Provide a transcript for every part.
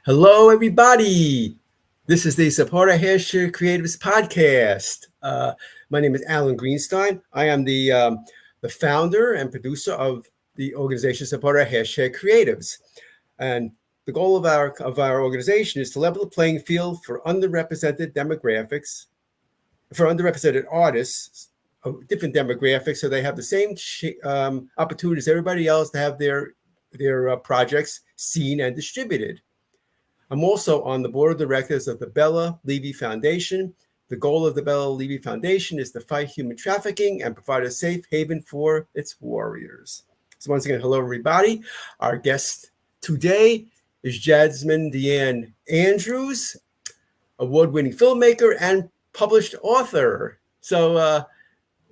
Hello, everybody. This is the Supporter Hashtag Creatives podcast. My name is Alan Greenstein. I am the founder and producer of the organization Supporter Hashtag Creatives. And the goal of our organization is to level the playing field for underrepresented demographics, for underrepresented artists of different demographics, so they have the same opportunity as everybody else to have their projects seen and distributed. I'm also on the board of directors of the Bella Levy Foundation. The goal of the Bella Levy Foundation is to fight human trafficking and provide a safe haven for its warriors. So once again, hello, everybody. Our guest today is Jasmine Deanne Andrews, award-winning filmmaker and published author. So,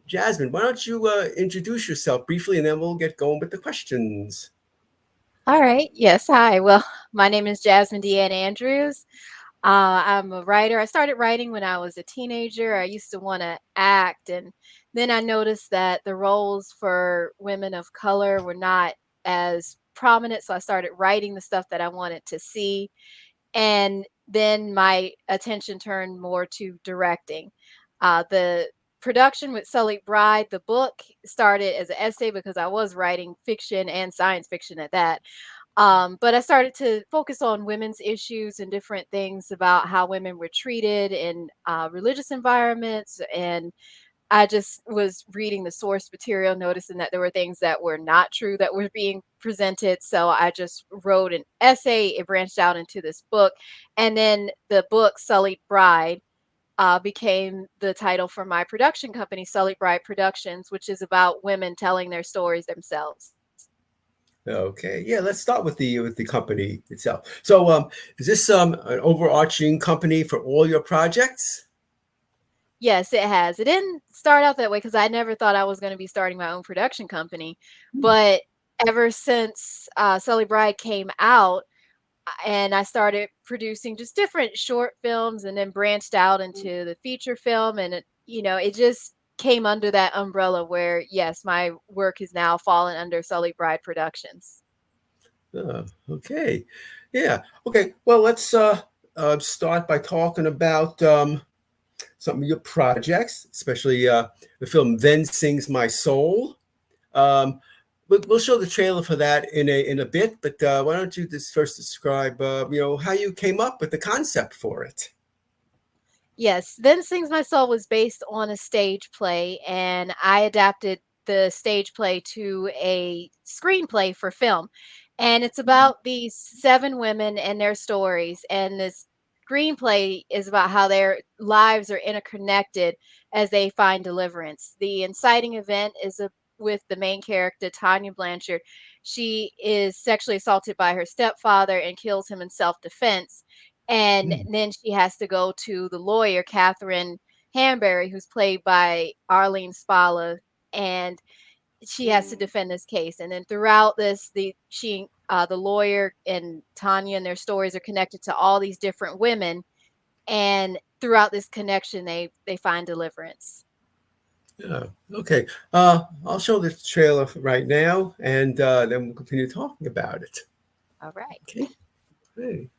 Jasmine, why don't you introduce yourself briefly, and then we'll get going with the questions. All right. Yes. Hi. Well, my name is Jasmine Deanne Andrews. I'm a writer. I started writing when I was a teenager. I used to want to act, and then I noticed that the roles for women of color were not as prominent. So I started writing the stuff that I wanted to see. And then my attention turned more to directing. The production with Sullied Bride, the book, started as an essay because I was writing fiction and science fiction at that. But I started to focus on women's issues and different things about how women were treated in religious environments. And I just was reading the source material, noticing that there were things that were not true that were being presented. So I just wrote an essay. It branched out into this book. And then the book, Sullied Bride, became the title for my production company, Sullied Bride Productions, which is about women telling their stories themselves. Okay, yeah, let's start with the company itself. So, is this an overarching company for all your projects? Yes, it has. It didn't start out that way because I never thought I was going to be starting my own production company. Hmm. But ever since Sully Bride came out, and I started producing just different short films and then branched out into the feature film. And, it just came under that umbrella where, yes, my work is now fallen under Sully Bride Productions. Okay, yeah, okay. Well, let's start by talking about some of your projects, especially the film "Then Sings My Soul." Um, we'll show the trailer for that in a bit, but why don't you just first describe, how you came up with the concept for it? Yes, Then Sings My Soul was based on a stage play, and I adapted the stage play to a screenplay for film. And it's about these seven women and their stories. And this screenplay is about how their lives are interconnected as they find deliverance. The inciting event is with the main character, Tanya Blanchard. She is sexually assaulted by her stepfather and kills him in self defense, and Mm. then she has to go to the lawyer, Catherine Hanbury, who's played by Arlene Spalla, and she has to defend this case. And then throughout this, the lawyer and Tanya and their stories are connected to all these different women, and throughout this connection, they find deliverance. Yeah. Okay. I'll show the trailer right now, and then we'll continue talking about it. All right. Okay. Hey.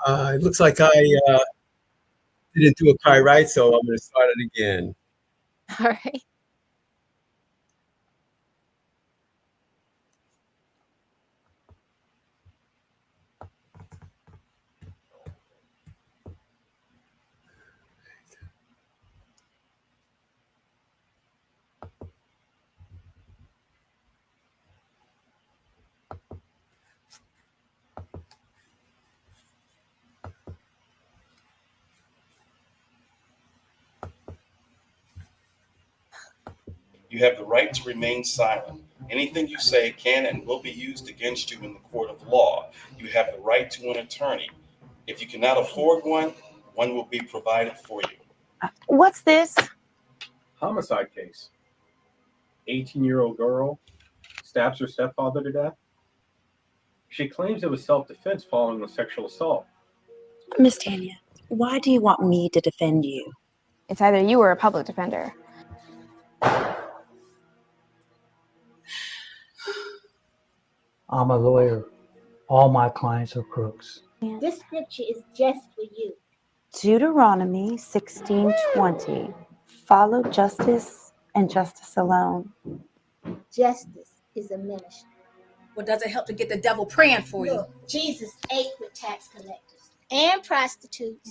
It looks like I didn't do it quite right, so I'm going to start it again. All right. You have the right to remain silent. Anything you say can and will be used against you in the court of law. You have the right to an attorney. If you cannot afford one, one will be provided for you. What's this? Homicide case. 18-year-old girl stabs her stepfather to death. She claims it was self-defense following the sexual assault. Miss Tanya, why do you want me to defend you? It's either you or a public defender. I'm a lawyer. All my clients are crooks. This scripture is just for you. Deuteronomy 16:20. Follow justice and justice alone. Justice is a ministry. Well, does it help to get the devil praying for you? Look, Jesus ate with tax collectors and prostitutes,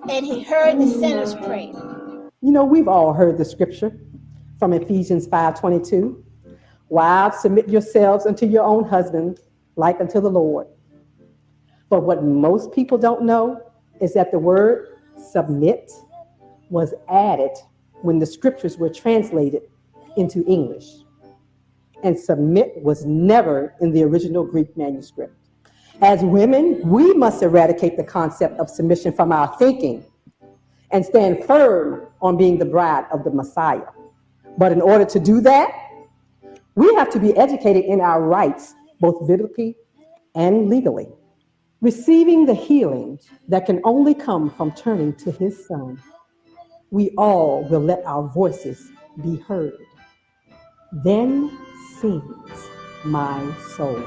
and he heard the sinners pray. You know, we've all heard the scripture from Ephesians 5:22. Wives, submit yourselves unto your own husband, like unto the Lord. But what most people don't know is that the word submit was added when the scriptures were translated into English. And submit was never in the original Greek manuscript. As women, we must eradicate the concept of submission from our thinking and stand firm on being the bride of the Messiah. But in order to do that, we have to be educated in our rights, both biblically and legally, receiving the healing that can only come from turning to his son. We all will let our voices be heard. Then sings my soul.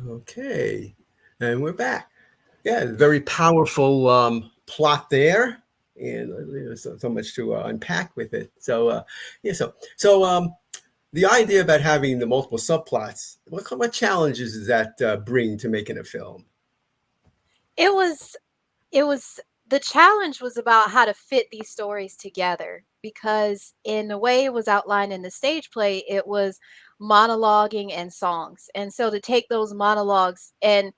Okay, and we're back. Yeah, very powerful plot there, and so much to unpack with it. So yeah, so the idea about having the multiple subplots, what challenges does that bring to making a film? It was the challenge was about how to fit these stories together, because in the way it was outlined in the stage play, it was monologuing and songs. And so to take those monologues and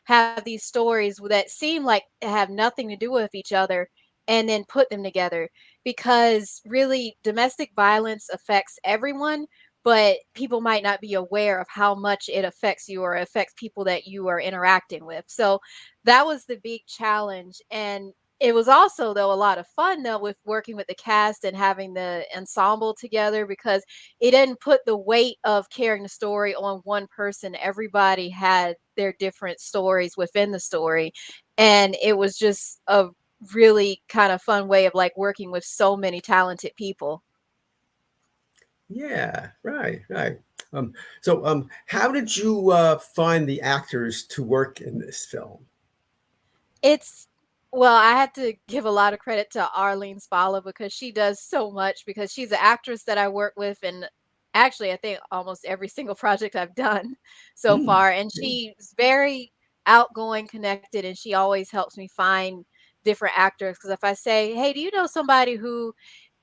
have these stories that seem like have nothing to do with each other and then put them together, because really domestic violence affects everyone, but people might not be aware of how much it affects you or affects people that you are interacting with. So that was the big challenge. And it was also, though, a lot of fun, though, with working with the cast and having the ensemble together, because it didn't put the weight of carrying the story on one person. Everybody had their different stories within the story. And it was just a really kind of fun way of like working with so many talented people. Yeah, right. So how did you find the actors to work in this film? Well, I have to give a lot of credit to Arlene Spalla, because she does so much, because she's an actress that I work with, and actually I think almost every single project I've done so far. And she's very outgoing, connected, and she always helps me find different actors. Because if I say, hey, do you know somebody who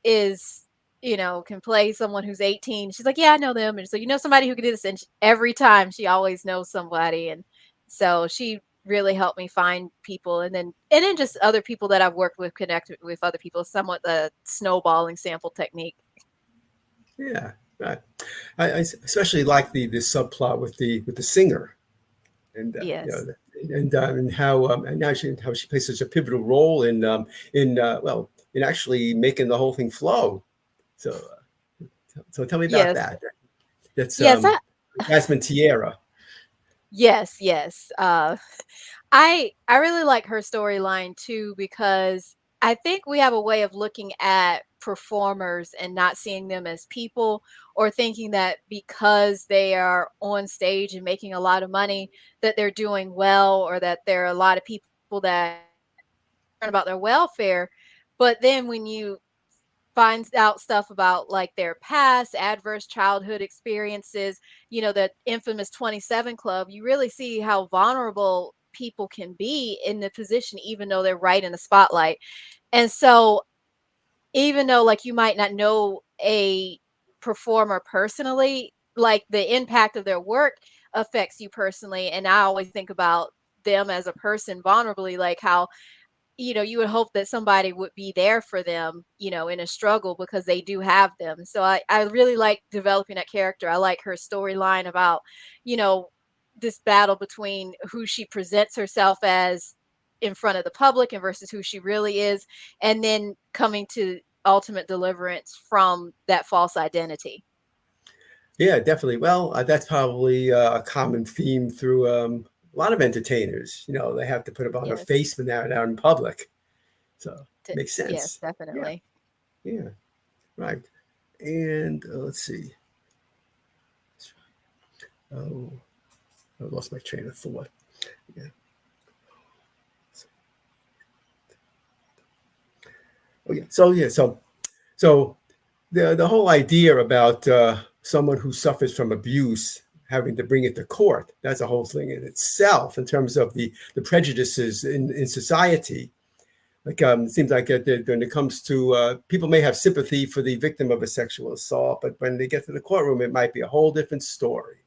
is, can play someone who's 18? She's like, yeah, I know them. And so, somebody who can do this. And every time she always knows somebody. And so she really helped me find people. And then just other people that I've worked with, connected with other people, somewhat the snowballing sample technique. Yeah, right. I especially like the subplot with the singer, and Yes. And how how she plays such a pivotal role in actually making the whole thing flow. So tell me about Yes. that. That's Yes, Jasmine Tierra. Yes, yes. I really like her storyline too because I think we have a way of looking at performers and not seeing them as people, or thinking that because they are on stage and making a lot of money that they're doing well, or that there are a lot of people that care about their welfare. But then when you finds out stuff about like their past adverse childhood experiences, the infamous 27 club, you really see how vulnerable people can be in the position, even though they're right in the spotlight. And so, even though like you might not know a performer personally, like the impact of their work affects you personally. And I always think about them as a person vulnerably, like how you would hope that somebody would be there for them, in a struggle, because they do have them. So I really like developing that character. I like her storyline about, you know, this battle between who she presents herself as in front of the public and versus who she really is, and then coming to ultimate deliverance from that false identity. Yeah, definitely. Well, that's probably a common theme through a lot of entertainers. They have to put on a Yes. face when they're out in public. So makes Yes, sense. Yeah, definitely. yeah, right. And let's see. Oh, I lost my train of thought. Yeah. Oh yeah. So the whole idea about someone who suffers from abuse having to bring it to court, that's a whole thing in itself in terms of the prejudices in society. Like it seems like when it comes to people may have sympathy for the victim of a sexual assault, but when they get to the courtroom, it might be a whole different story.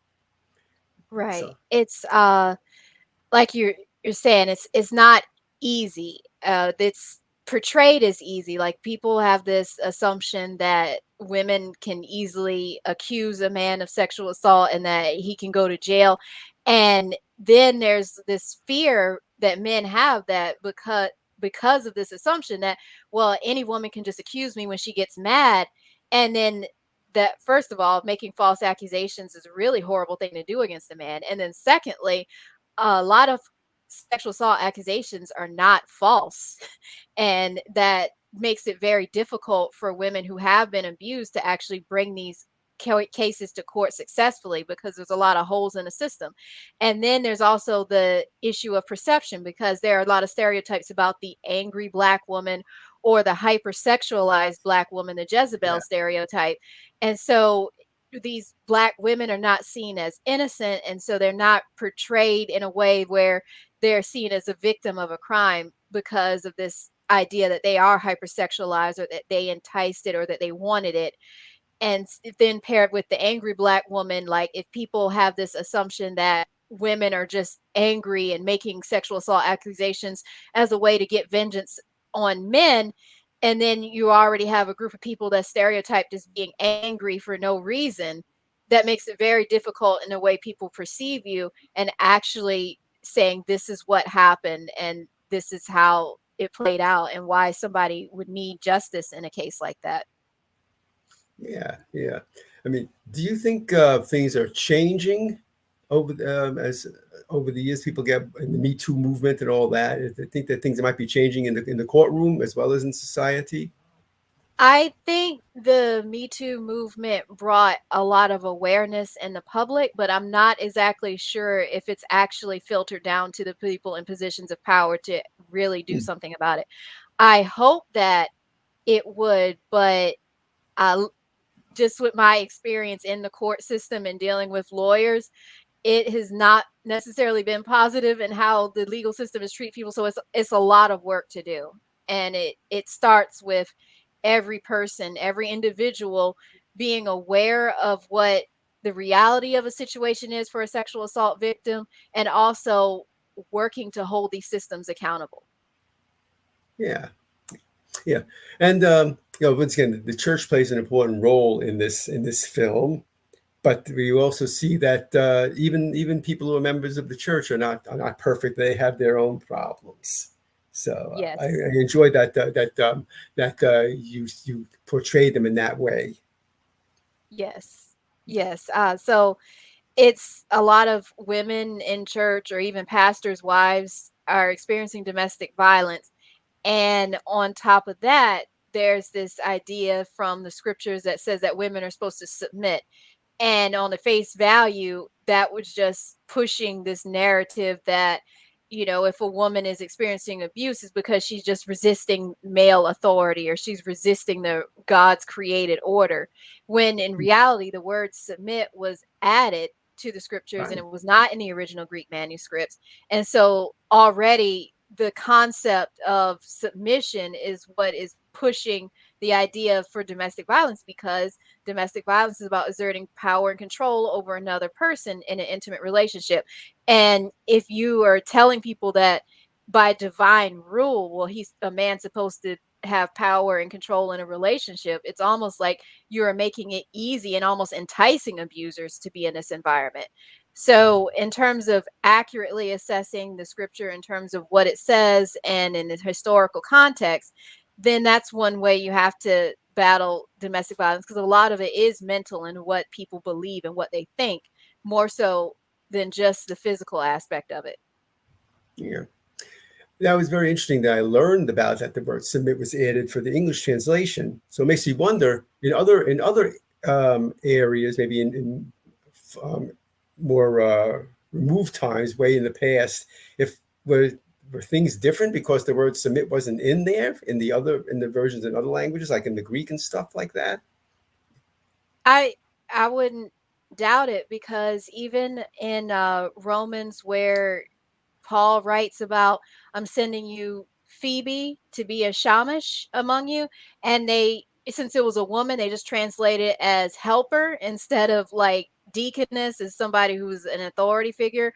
Right. So It's like you're saying, it's not easy. It's portrayed as easy. Like people have this assumption that women can easily accuse a man of sexual assault and that he can go to jail. And then there's this fear that men have, that because of this assumption that, well, any woman can just accuse me when she gets mad. And then that, first of all, making false accusations is a really horrible thing to do against a man. And then secondly, a lot of sexual assault accusations are not false. And that makes it very difficult for women who have been abused to actually bring these cases to court successfully, because there's a lot of holes in the system. And then there's also the issue of perception, because there are a lot of stereotypes about the angry black woman or the hypersexualized black woman, the Jezebel yeah, stereotype. And so these black women are not seen as innocent, and so they're not portrayed in a way where they're seen as a victim of a crime because of this idea that they are hypersexualized, or that they enticed it, or that they wanted it. And then paired with the angry black woman, like if people have this assumption that women are just angry and making sexual assault accusations as a way to get vengeance on men, and then you already have a group of people that stereotyped as being angry for no reason, that makes it very difficult in the way people perceive you, and actually saying this is what happened and this is how it played out and why somebody would need justice in a case like that. yeah, yeah. I mean, do you think things are changing as over the years? People get in the Me Too movement and all that. I think that things might be changing in the courtroom as well as in society. I think the Me Too movement brought a lot of awareness in the public, but I'm not exactly sure if it's actually filtered down to the people in positions of power to really do Mm. something about it. I hope that it would, but uh, just with my experience in the court system and dealing with lawyers, it has not necessarily been positive in how the legal system is treat people. So it's a lot of work to do. And it starts with every person, every individual being aware of what the reality of a situation is for a sexual assault victim, and also working to hold these systems accountable. Yeah, yeah, and once again, the church plays an important role in this film. But we also see that even people who are members of the church are not perfect. They have their own problems. So I Yes. enjoy that you portray them in that way. Yes. Yes. So it's a lot of women in church or even pastors' wives are experiencing domestic violence. And on top of that, there's this idea from the scriptures that says that women are supposed to submit. And on the face value, that was just pushing this narrative that, if a woman is experiencing abuse, is because she's just resisting male authority or she's resisting the God's created order. When in reality, the word submit was added to the scriptures and Right. it was not in the original Greek manuscripts. And so already the concept of submission is what is pushing the idea for domestic violence, because domestic violence is about exerting power and control over another person in an intimate relationship. And if you are telling people that by divine rule, well, he's a man supposed to have power and control in a relationship, it's almost like you are making it easy and almost enticing abusers to be in this environment. So, in terms of accurately assessing the scripture in terms of what it says and in the historical context, then that's one way you have to battle domestic violence, because a lot of it is mental and what people believe and what they think, more so than just the physical aspect of it. Yeah. That was very interesting that I learned about that the word submit was added for the English translation. So it makes you wonder in other areas, maybe in more removed times, way in the past, if were things different because the word submit wasn't in there in the versions in other languages, like in the Greek and stuff like that. I wouldn't doubt it, because even in Romans, where Paul writes about, I'm sending you Phoebe to be a shamash among you, and since it was a woman, they just translate it as helper instead of like deaconess as somebody who's an authority figure.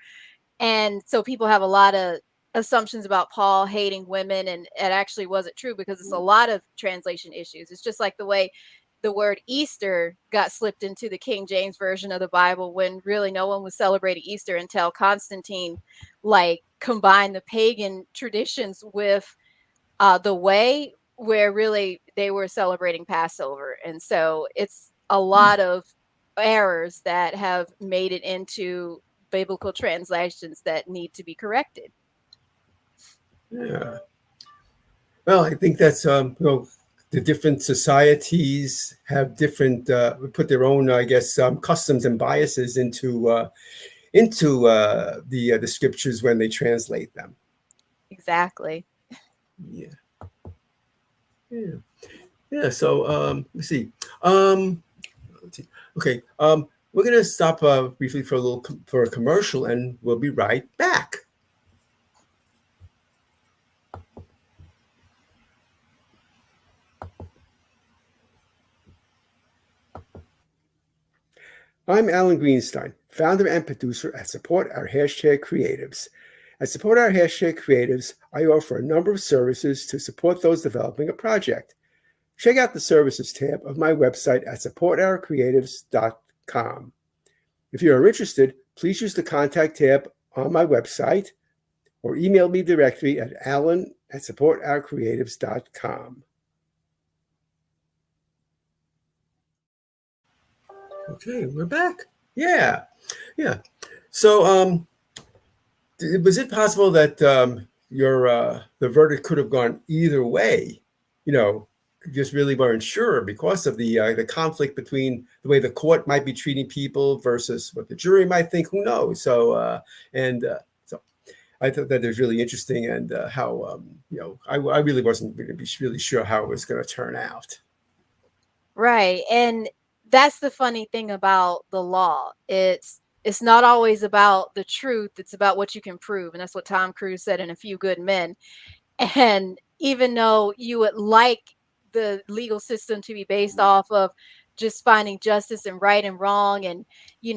And so people have a lot of assumptions about Paul hating women, and it actually wasn't true, because it's a lot of translation issues. It's just like the way the word Easter got slipped into the King James version of the Bible, when really no one was celebrating Easter until Constantine like combined the pagan traditions with the way where really they were celebrating Passover. And so it's a lot of errors that have made it into biblical translations that need to be corrected. Yeah. Well, I think that's the different societies have different put their own, I guess, customs and biases into the scriptures when they translate them. Exactly. Yeah. Yeah. Yeah. So let's see. Let's see. Okay. We're gonna stop briefly for a commercial, and we'll be right back. I'm Alan Greenstein, founder and producer at Support Our Hashtag Creatives. At Support Our Hashtag Creatives, I offer a number of services to support those developing a project. Check out the services tab of my website at supportourcreatives.com. If you are interested, please use the contact tab on my website or email me directly at alan@supportourcreatives.com. Okay, we're back. Yeah. Yeah. So, was it possible that the verdict could have gone either way? You just really weren't sure because of the conflict between the way the court might be treating people versus what the jury might think. Who knows? So so I thought that was really interesting, and how I really wasn't going to be really sure how it was going to turn out. Right. And that's the funny thing about the law. It's not always about the truth, it's about what you can prove. And that's what Tom Cruise said in A Few Good Men. And even though you would like the legal system to be based off of just finding justice and right and wrong, and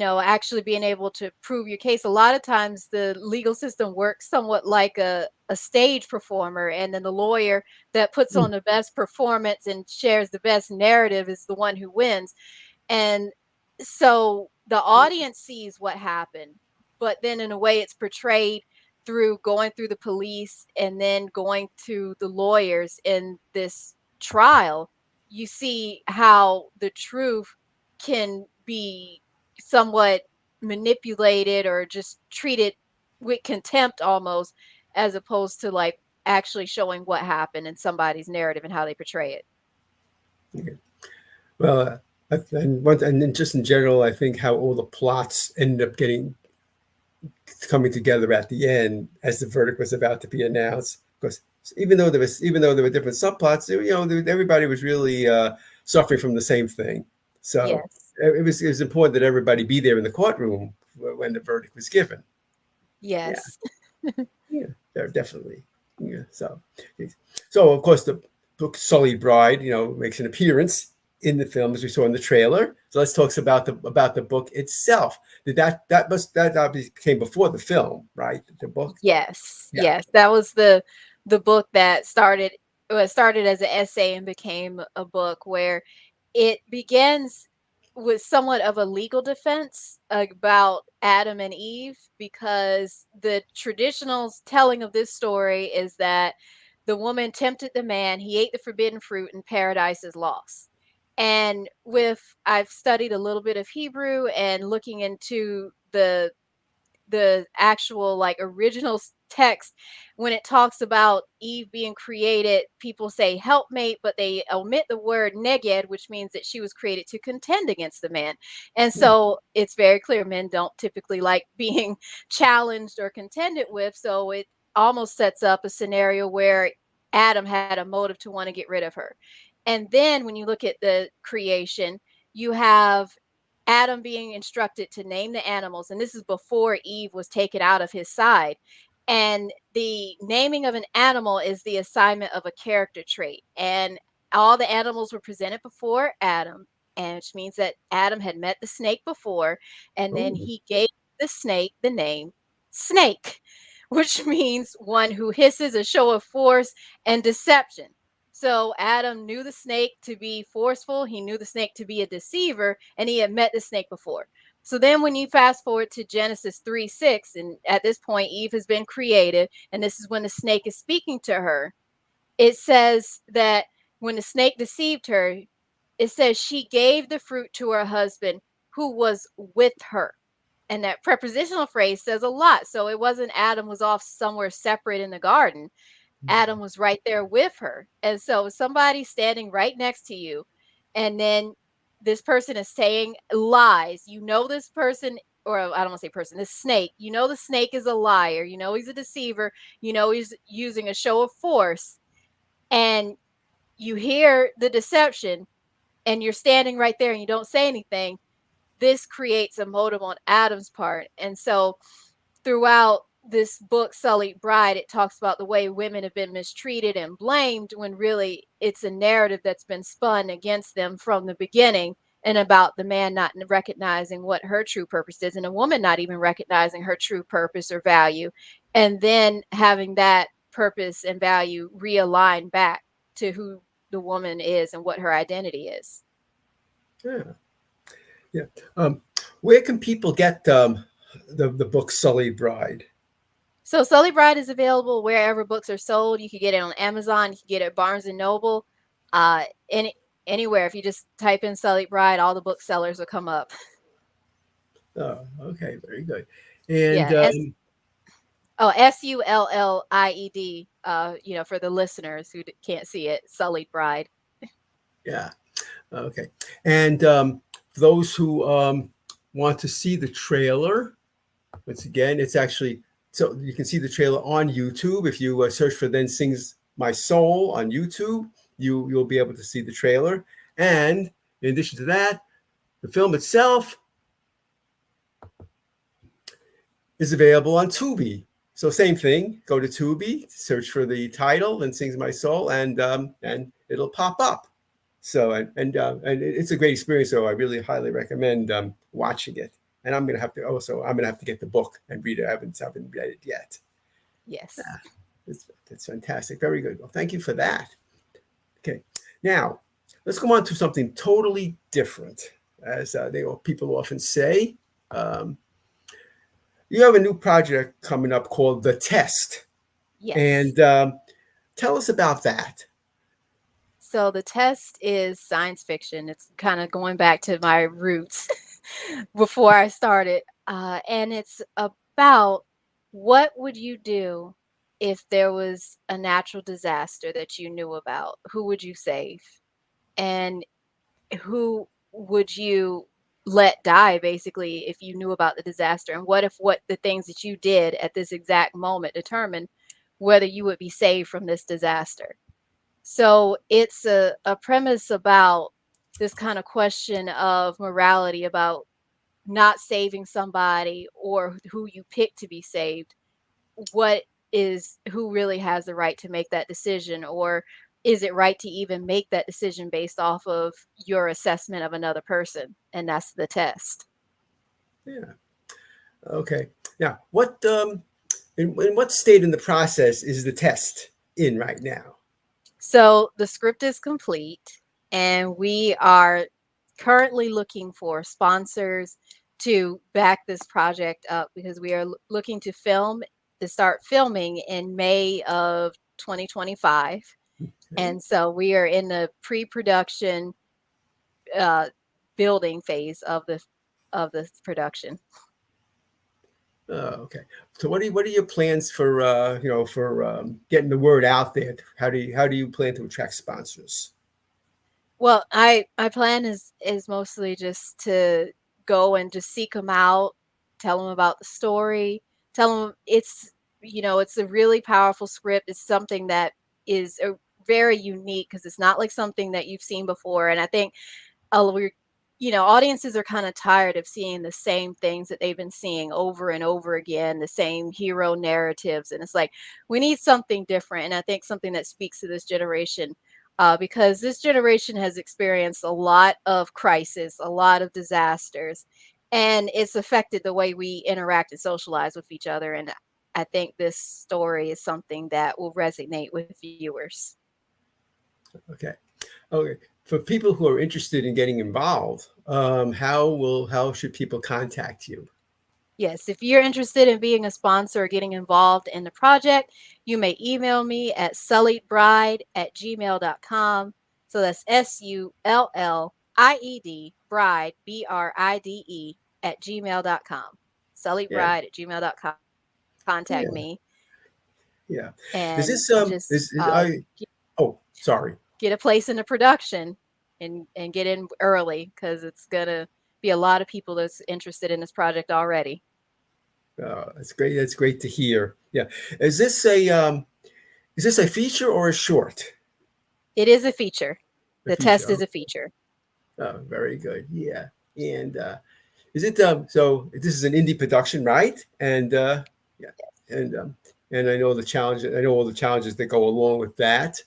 actually being able to prove your case, a lot of times the legal system works somewhat like a stage performer, and then the lawyer that puts on the best performance and shares the best narrative is the one who wins. And so the audience sees what happened, but then in a way it's portrayed through going through the police and then going to the lawyers in this trial. You see how the truth can be somewhat manipulated or just treated with contempt almost, as opposed to like actually showing what happened in somebody's narrative and how they portray it. Okay. Well, and then just in general, I think how all the plots ended up coming together at the end as the verdict was about to be announced. Because even though there were different subplots, everybody was really suffering from the same thing. So Yes. it was important that everybody be there in the courtroom when the verdict was given. Yes. Yeah, definitely. Yeah. So of course the book Sullied Bride, makes an appearance in the film as we saw in the trailer. So let's talk about the book itself. That obviously came before the film, right? The book. Yes. Yeah. Yes. That was the book that started as an essay and became a book, where it begins with somewhat of a legal defense about Adam and Eve, because the traditional telling of this story is that the woman tempted the man, he ate the forbidden fruit, and paradise is lost. And I've studied a little bit of Hebrew and looking into the actual like original text, when it talks about Eve being created, people say helpmate, but they omit the word neged, which means that she was created to contend against the man. And so it's very clear men don't typically like being challenged or contended with. So it almost sets up a scenario where Adam had a motive to want to get rid of her. And then when you look at the creation, you have Adam being instructed to name the animals, and this is before Eve was taken out of his side. And the naming of an animal is the assignment of a character trait. And all the animals were presented before Adam, and which means that Adam had met the snake before, and then he gave the snake the name Snake, which means one who hisses, a show of force and deception. So Adam knew the snake to be forceful, he knew the snake to be a deceiver, and he had met the snake before. So then when you fast forward to Genesis 3:6, and at this point Eve has been created, and this is when the snake is speaking to her, it says that when the snake deceived her, it says she gave the fruit to her husband who was with her. And that prepositional phrase says a lot. So it wasn't Adam was off somewhere separate in the garden. Adam was right there with her. And so somebody standing right next to you, and then this person is saying lies. This person, or I don't want to say person, this snake, the snake is a liar. He's a deceiver. He's using a show of force. And you hear the deception, and you're standing right there and you don't say anything. This creates a motive on Adam's part. And so throughout this book, Sullied Bride, it talks about the way women have been mistreated and blamed, when really it's a narrative that's been spun against them from the beginning, and about the man not recognizing what her true purpose is, and a woman not even recognizing her true purpose or value, and then having that purpose and value realign back to who the woman is and what her identity is. Yeah. Where can people get the book Sullied Bride? So Sullied Bride is available wherever books are sold. You can get it on Amazon. You can get it at Barnes and Noble. Anywhere. If you just type in Sullied Bride, all the booksellers will come up. Oh, okay, very good. And yeah, Sulllied. For the listeners who can't see it, Sullied Bride. Yeah. Okay. And those who want to see the trailer, once again, it's actually, so you can see the trailer on YouTube. If you search for Then Sings My Soul on YouTube, you'll be able to see the trailer. And in addition to that, the film itself is available on Tubi. So same thing, go to Tubi, search for the title, Then Sings My Soul, and it'll pop up. So and it's a great experience. So I really highly recommend watching it. And I'm gonna have to get the book and read it. I haven't read it yet. Yes, it's fantastic. Very good. Well, thank you for that. Okay, now let's go on to something totally different. As people often say, you have a new project coming up called The Test. Yes. And tell us about that. So The Test is science fiction. It's kind of going back to my roots before I started and it's about what would you do if there was a natural disaster that you knew about? Who would you save? And who would you let die basically if you knew about the disaster? And what if what the things that you did at this exact moment determined whether you would be saved from this disaster? So it's a premise about this kind of question of morality, about not saving somebody or who you pick to be saved. What is who really has the right to make that decision, or is it right to even make that decision based off of your assessment of another person? And that's the test. Yeah. Okay. Now, what in what state in the process is the test in right now? So the script is complete, and we are currently looking for sponsors to back this project up, because we are looking to start filming in May of 2025. And so we are in the pre-production uh, building phase of the production. Okay. So what are your plans for getting the word out there? How do you plan to attract sponsors? Well, my plan is mostly just to go and just seek them out, tell them about the story, tell them it's a really powerful script. It's something that is very unique, because it's not like something that you've seen before. And I think we're audiences are kind of tired of seeing the same things that they've been seeing over and over again, the same hero narratives, and it's like we need something different. And I think something that speaks to this generation, because this generation has experienced a lot of crisis, a lot of disasters, and it's affected the way we interact and socialize with each other. And I think this story is something that will resonate with viewers. Okay. Okay. For people who are interested in getting involved, how should people contact you? Yes, if you're interested in being a sponsor or getting involved in the project, you may email me at sulliedbride@gmail.com. So that's SULLIED bride, BRIDE @gmail.com. Yeah. Sulliedbride@gmail.com. Contact Yeah. me Yeah. Is and this just oh, sorry. get a place in the production and get in early, because it's gonna be a lot of people that's interested in this project already. That's great. That's great to hear. Yeah. Is this a feature or a short? It is a feature. A The feature. test is a feature. Oh, very good. Yeah. And is it so this is an indie production, right? And yeah. And I know I know all the challenges that go along with that.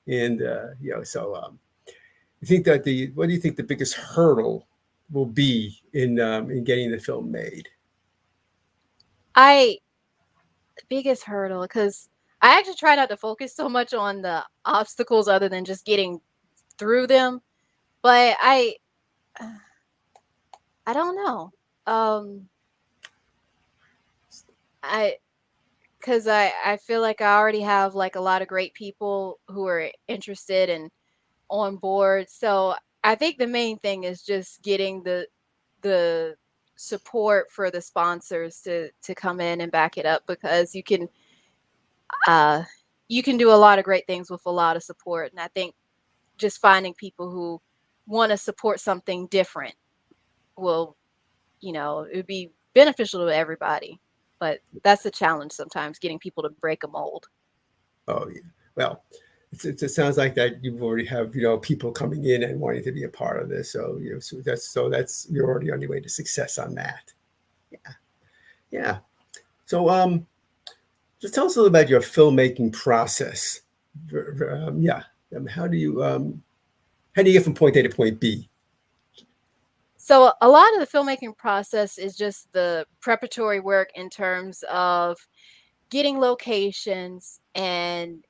And you think that what do you think the biggest hurdle will be in getting the film made? Biggest hurdle, because I actually try not to focus so much on the obstacles other than just getting through them. But I don't know. I because I feel like I already have like a lot of great people who are interested and on board. So I think the main thing is just getting the support for the sponsors to come in and back it up, because uh you can do a lot of great things with a lot of support. And I think just finding people who want to support something different will, it would be beneficial to everybody. But that's a challenge sometimes, getting people to break a mold. Oh yeah. Well, it sounds like that you already have people coming in and wanting to be a part of this. So that's you're already on your way to success on that. Yeah. Yeah. So just tell us a little about your filmmaking process. Yeah. How do you get from point A to point B? So a lot of the filmmaking process is just the preparatory work in terms of getting locations and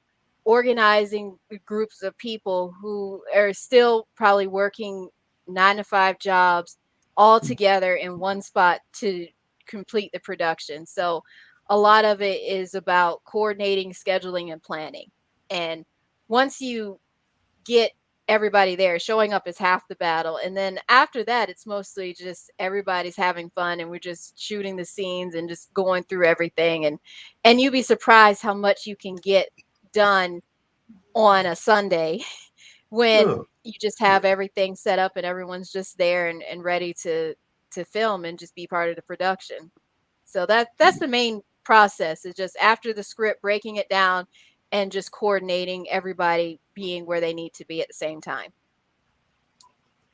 organizing groups of people who are still probably working 9 to 5 jobs all together in one spot to complete the production. So a lot of it is about coordinating, scheduling, and planning. And once you get everybody there. Showing up is half the battle. And then after that, it's mostly just everybody's having fun and we're just shooting the scenes and just going through everything. And you'd be surprised how much you can get done on a Sunday when Oh, you just have everything set up and everyone's just there and ready to film and just be part of the production. So that's the main process, is just after the script, breaking it down and just coordinating everybody being where they need to be at the same time.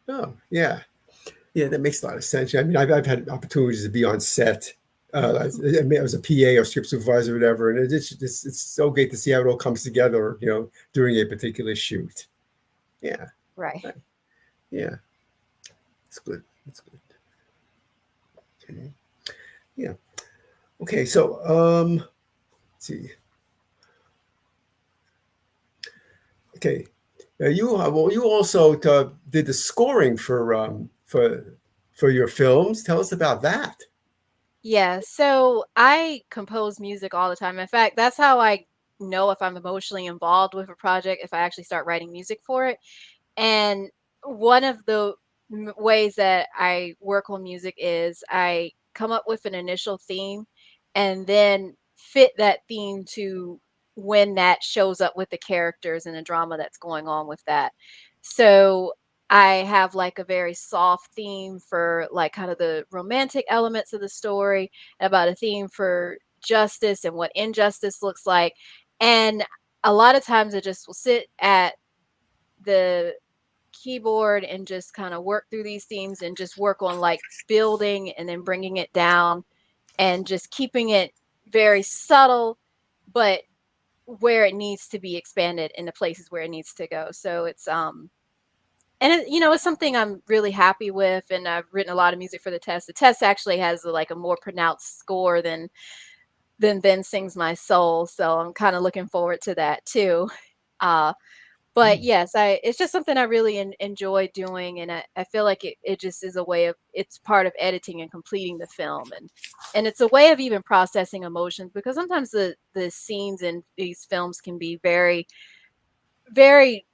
oh, yeah. Yeah, that makes a lot of sense. I mean, I've had opportunities to be on set. I mean, I was a PA or script supervisor or whatever, and it's so great to see how it all comes together, during a particular shoot. Yeah, Right. yeah. It's good. It's good. Okay. Yeah. Okay, so let's see. Okay, you also did the scoring for your films. Tell us about that. Yeah, so I compose music all the time. In fact, that's how I know if I'm emotionally involved with a project, if I actually start writing music for it. And one of the ways that I work on music is I come up with an initial theme and then fit that theme to when that shows up with the characters and the drama that's going on with that. So I have like a very soft theme for like kind of the romantic elements of the story, about a theme for justice and what injustice looks like. And a lot of times I just will sit at the keyboard and just kind of work through these themes and just work on like building and then bringing it down and just keeping it very subtle, but where it needs to be expanded in the places where it needs to go. So it's and it's something I'm really happy with, and I've written a lot of music for the test. The test actually has like a more pronounced score than Then Sings My Soul, so I'm kind of looking forward to that too. But yes, it's just something I really enjoy doing, and I feel like it just is a way of, it's part of editing and completing the film, and it's a way of even processing emotions, because sometimes the scenes in these films can be very, very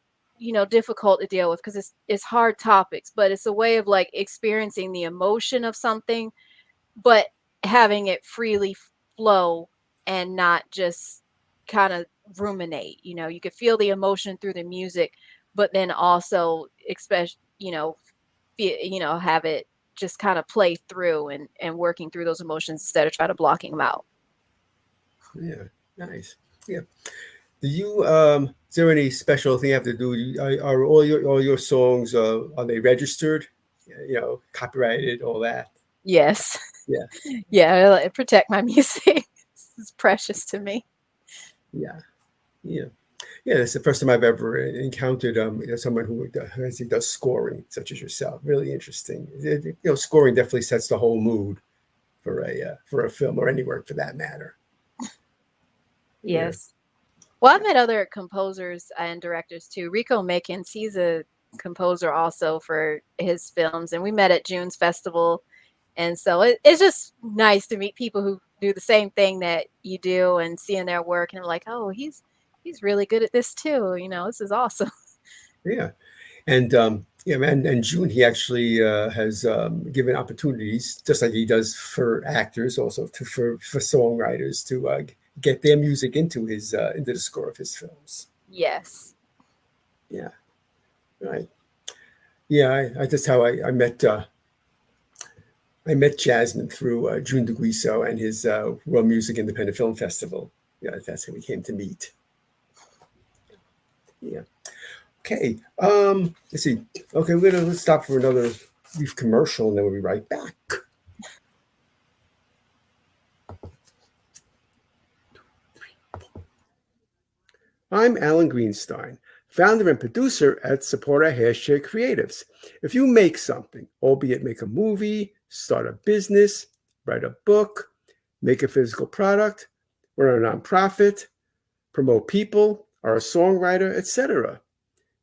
difficult to deal with, because it's hard topics, but it's a way of like experiencing the emotion of something, but having it freely flow and not just kind of ruminate. You could feel the emotion through the music, but then also especially have it just kind of play through and working through those emotions instead of trying to blocking them out. Yeah, nice. Yeah. Do you is there any special thing you have to do? Are all your songs are they registered? Copyrighted, all that. Yes. Yeah. Yeah, I protect my music. It's precious to me. Yeah. Yeah. Yeah, it's the first time I've ever encountered someone who actually does scoring, such as yourself. Really interesting. Scoring definitely sets the whole mood for a film, or any work for that matter. Yes. Well, I've met other composers and directors too. Rico Makins, he's a composer also for his films, and we met at June's Festival. And so it's just nice to meet people who do the same thing that you do and seeing their work, and I'm like, oh, he's really good at this too. This is awesome. Yeah. And and June, he actually has given opportunities, just like he does for actors, also for songwriters to get their music into the score of his films. Yes. Yeah. Right. Yeah. That's how I met. I met Jasmine through June DeGuiso and his World Music Independent Film Festival. Yeah, that's how we came to meet. Yeah. Okay. Let's see. Okay, let's stop for another brief commercial, and then we'll be right back. I'm Alan Greenstein, founder and producer at Supporter Hashtag Creatives. If you make something, albeit make a movie, start a business, write a book, make a physical product, run a nonprofit, promote people, are a songwriter, etc.,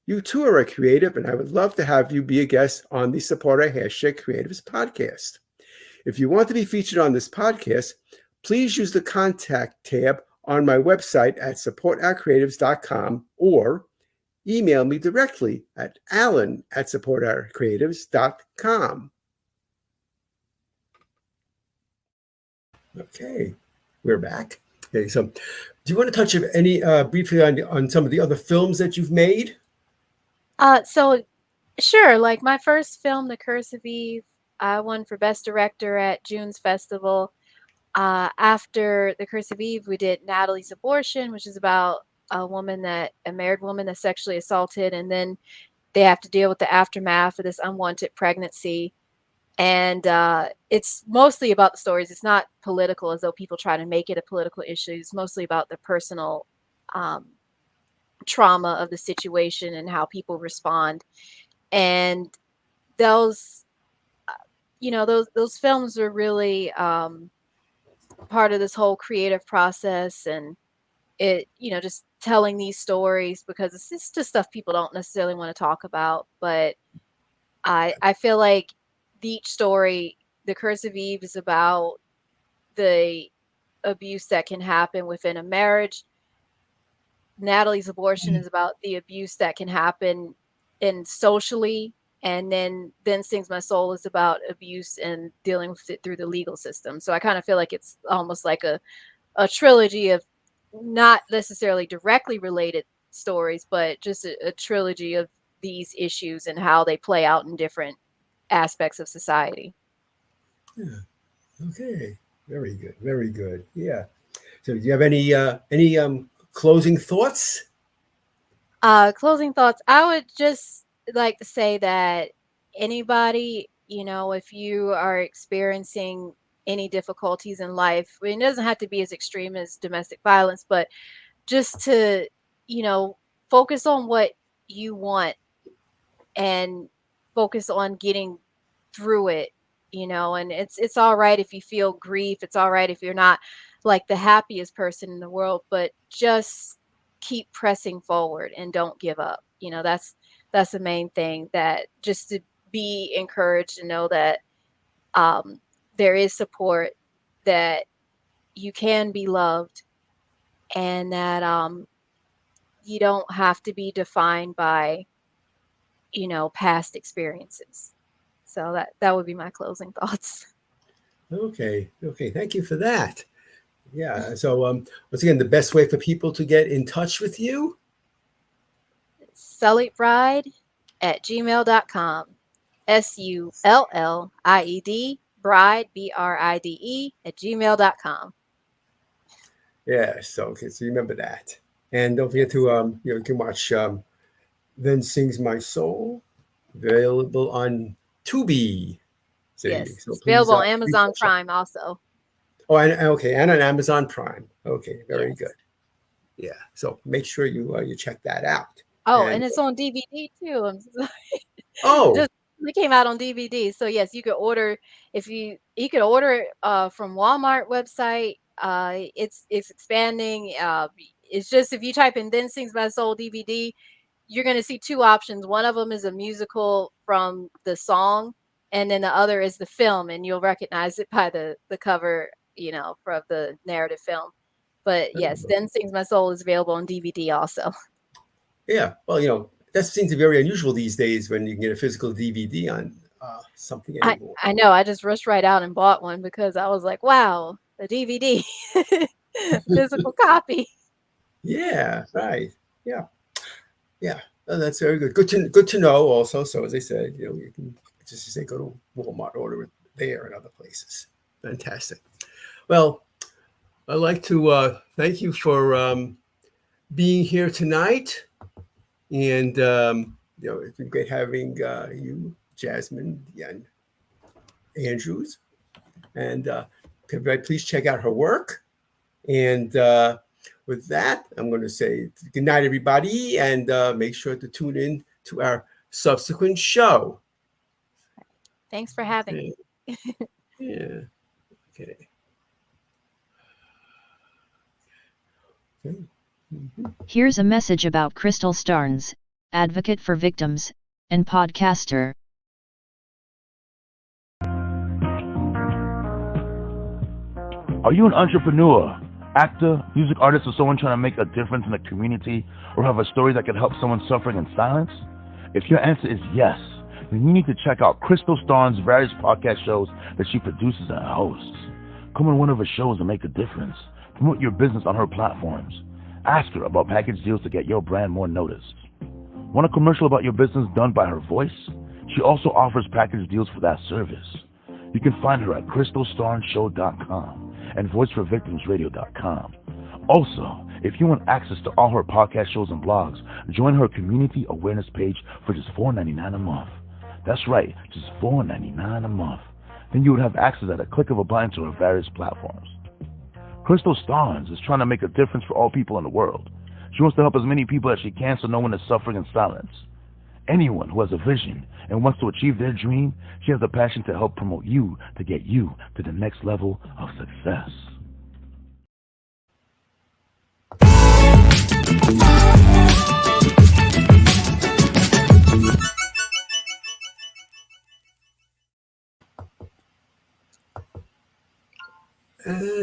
you too are a creative, and I would love to have you be a guest on the Supporter Hashtag Creatives podcast. If you want to be featured on this podcast, please use the contact tab on my website at supportatcreatives.com, or email me directly at alan@supportourcreatives.com. Okay, we're back. Okay, so do you want to touch any briefly on some of the other films that you've made? So sure, like my first film, The Curse of Eve, I won for Best Director at June's Festival. After The Curse of Eve, we did Natalie's Abortion, which is about a married woman that's sexually assaulted, and then they have to deal with the aftermath of this unwanted pregnancy. And it's mostly about the stories. It's not political, as though people try to make it a political issue. It's mostly about the personal trauma of the situation and how people respond. And those, those films are really part of this whole creative process, and just telling these stories, because it's just stuff people don't necessarily want to talk about. But I feel like each story, The Curse of Eve, is about the abuse that can happen within a marriage. Natalie's Abortion is about the abuse that can happen socially, and then Sings My Soul is about abuse and dealing with it through the legal system. So I kind of feel like it's almost like a trilogy of not necessarily directly related stories, but just a trilogy of these issues and how they play out in different aspects of society. Yeah. Okay. Very good. Very good. Yeah. So do you have any closing thoughts? Closing thoughts. I would just like to say that anybody, if you are experiencing any difficulties in life, it doesn't have to be as extreme as domestic violence, but just to, focus on what you want and focus on getting through it, and it's all right if you feel grief. It's all right if you're not like the happiest person in the world, but just keep pressing forward and don't give up. That's the main thing, that just to be encouraged and know that there is support, that you can be loved, and that you don't have to be defined by past experiences. So that would be my closing thoughts. Okay. Thank you for that. Yeah. So once again, the best way for people to get in touch with you? Sullied Bride at gmail.com. SULLIED Bride BRIDE at gmail.com. Yeah. So remember that. And don't forget to you can watch Then Sings My Soul, available on Tubi. Yes, So it's please, available on please Amazon watch it. Prime also. Oh, and on Amazon Prime. Okay, very Yes. good. Yeah. So make sure you check that out. Oh, and it's on DVD too. I'm sorry. Oh, It came out on DVD. So yes, you could order you could order from Walmart website. It's expanding. It's just, if you type in Then Sings My Soul DVD, you're going to see two options. One of them is a musical from the song, and then the other is the film, and you'll recognize it by the cover, from the narrative film. But yes, Then Sings My Soul is available on DVD also. yeah. Well, that seems to be very unusual these days when you can get a physical DVD on something anymore. I know. I just rushed right out and bought one because I was like, wow, the DVD, physical copy. Yeah. Right. Yeah. Yeah. Oh, that's very good. Good to know. Also, so as I said, you can just say go to Walmart, order it there and other places. Fantastic. Well, I'd like to thank you for being here tonight, and it's been great having you, Jasmine Deanne Andrews, and everybody, please check out her work. And with that, I'm going to say good night, everybody, and make sure to tune in to our subsequent show. Thanks for having me. Yeah. Okay. Here's a message about Crystal Starnes, advocate for victims, and podcaster. Are you an entrepreneur, Actor, music artist, or someone trying to make a difference in the community or have a story that can help someone suffering in silence? If your answer is yes, then you need to check out Crystal Starnes' various podcast shows that she produces and hosts. Come on one of her shows and make a difference. Promote your business on her platforms. Ask her about package deals to get your brand more noticed. Want a commercial about your business done by her voice? She also offers package deals for that service. You can find her at crystalstarnshow.com and voiceforvictimsradio.com. Also, if you want access to all her podcast shows and blogs, join her community awareness page for just $4.99 a month. That's right, just $4.99 a month. Then you would have access at a click of a button to her various platforms. Crystal Starnes is trying to make a difference for all people in the world. She wants to help as many people as she can so no one is suffering in silence. Anyone who has a vision and wants to achieve their dream, she has the passion to help promote you to get you to the next level of success.